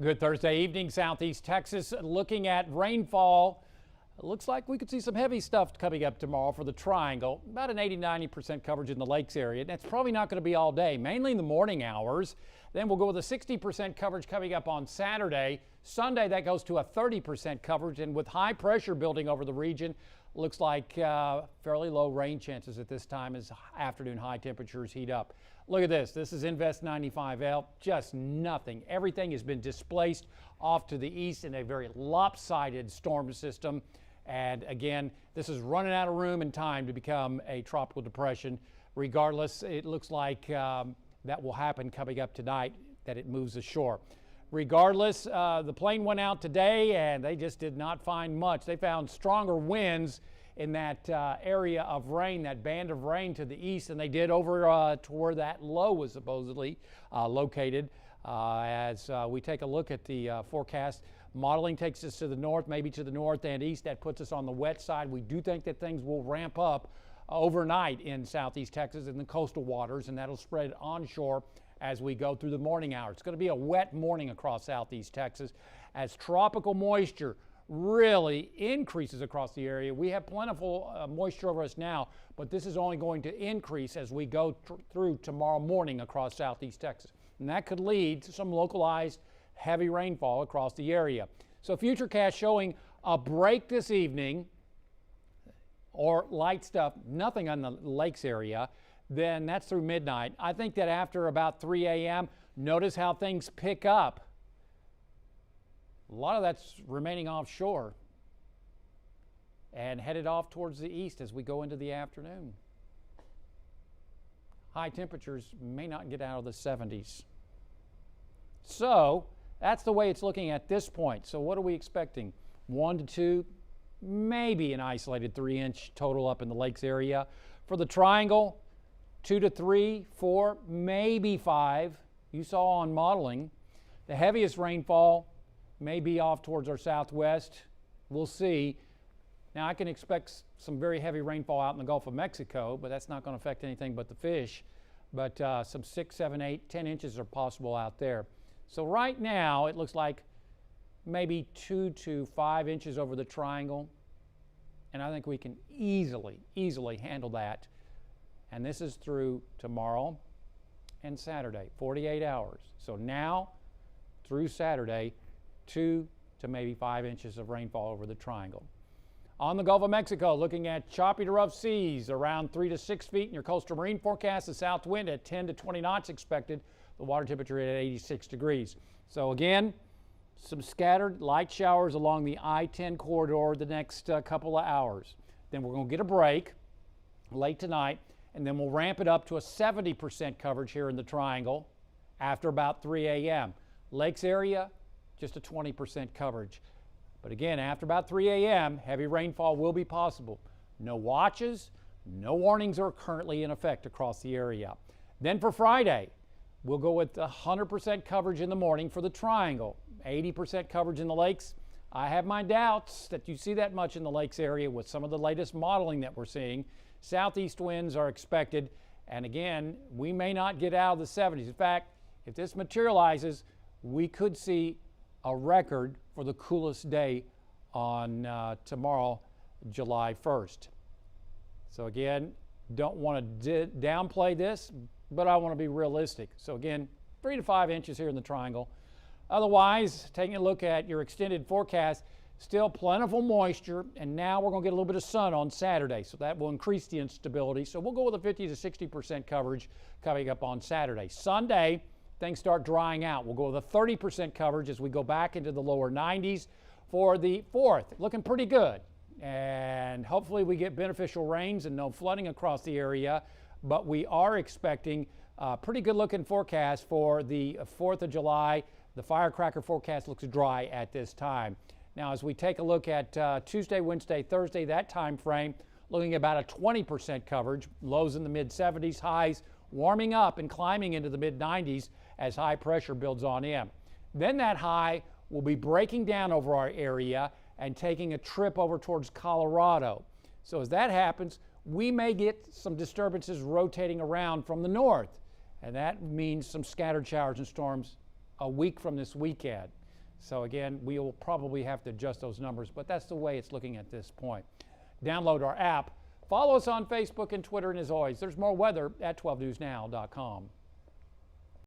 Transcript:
Good Thursday evening, Southeast Texas. Looking at rainfall, it looks like we could see some heavy stuff coming up tomorrow for the Triangle. About an 80-90% coverage in the lakes area. And that's probably not going to be all day, mainly in the morning hours. Then we'll go with a 60% coverage coming up on Saturday. Sunday, that goes to a 30% coverage. And with high pressure building over the region, looks like fairly low rain chances at this time as afternoon high temperatures heat up. Look at this. This is Invest 95L. Just nothing. Everything has been displaced off to the east in a very lopsided storm system. And again, this is running out of room and time to become a tropical depression. Regardless, it looks like that will happen coming up tonight, that it moves ashore. Regardless, the plane went out today and they just did not find much. They found stronger winds in that area of rain, that band of rain to the east, than they did over to where that low was supposedly located. As we take a look at the forecast, modeling takes us to the north, maybe to the north and east. That puts us on the wet side. We do think that things will ramp up overnight in southeast Texas in the coastal waters, and that'll spread onshore as we go through the morning hours. It's going to be a wet morning across southeast Texas as tropical moisture really increases across the area. We have plentiful moisture over us now, but this is only going to increase as we go through tomorrow morning across southeast Texas. And that could lead to some localized heavy rainfall across the area. So Futurecast showing a break this evening, or light stuff, nothing on the lakes area. Then that's through midnight. I think that after about 3 a.m., notice how things pick up. A lot of that's remaining offshore and headed off towards the east as we go into the afternoon. High temperatures may not get out of the 70s. So that's the way it's looking at this point. So what are we expecting? 1 to 2, maybe an isolated 3-inch total up in the lakes area. For the Triangle, 2 to 3, 4, maybe 5. You saw on modeling. The heaviest rainfall may be off towards our southwest. We'll see. Now, I can expect some very heavy rainfall out in the Gulf of Mexico, but that's not going to affect anything but the fish. But some 6, 7, 8, 10 inches are possible out there. So right now, it looks like maybe 2 to 5 inches over the Triangle. And I think we can easily handle that. And this is through tomorrow and Saturday, 48 hours. So now through Saturday, 2 to maybe 5 inches of rainfall over the Triangle. On the Gulf of Mexico, looking at choppy to rough seas around 3 to 6 feet in your coastal marine forecast. The south wind at 10 to 20 knots expected. The water temperature at 86 degrees. So again, some scattered light showers along the I-10 corridor the next couple of hours. Then we're going to get a break late tonight, and then we'll ramp it up to a 70% coverage here in the Triangle after about 3 a.m. Lakes area, just a 20% coverage. But again, after about 3 a.m., heavy rainfall will be possible. No watches, no warnings are currently in effect across the area. Then for Friday, we'll go with 100% coverage in the morning for the Triangle, 80% coverage in the lakes. I have my doubts that you see that much in the lakes area with some of the latest modeling that we're seeing. Southeast winds are expected, and again, we may not get out of the 70s. In fact, if this materializes, we could see a record for the coolest day on tomorrow, July 1st. So again, don't want to downplay this, but I want to be realistic. So again, 3 to 5 inches here in the Triangle. Otherwise, taking a look at your extended forecast, still plentiful moisture, and now we're going to get a little bit of sun on Saturday, so that will increase the instability. So we'll go with a 50 to 60% coverage coming up on Saturday. Sunday, things start drying out. We'll go with a 30% coverage as we go back into the lower 90s for the 4th. Looking pretty good. And hopefully we get beneficial rains and no flooding across the area. But we are expecting a pretty good looking forecast for the 4th of July. The firecracker forecast looks dry at this time. Now, as we take a look at Tuesday, Wednesday, Thursday, that time frame, looking at about a 20% coverage, lows in the mid-70s, highs warming up and climbing into the mid-90s as high pressure builds on in. Then that high will be breaking down over our area and taking a trip over towards Colorado. So as that happens, we may get some disturbances rotating around from the north, and that means some scattered showers and storms a week from this weekend. So again, we will probably have to adjust those numbers, but that's the way it's looking at this point. Download our app. Follow us on Facebook and Twitter, and as always, there's more weather at 12newsnow.com.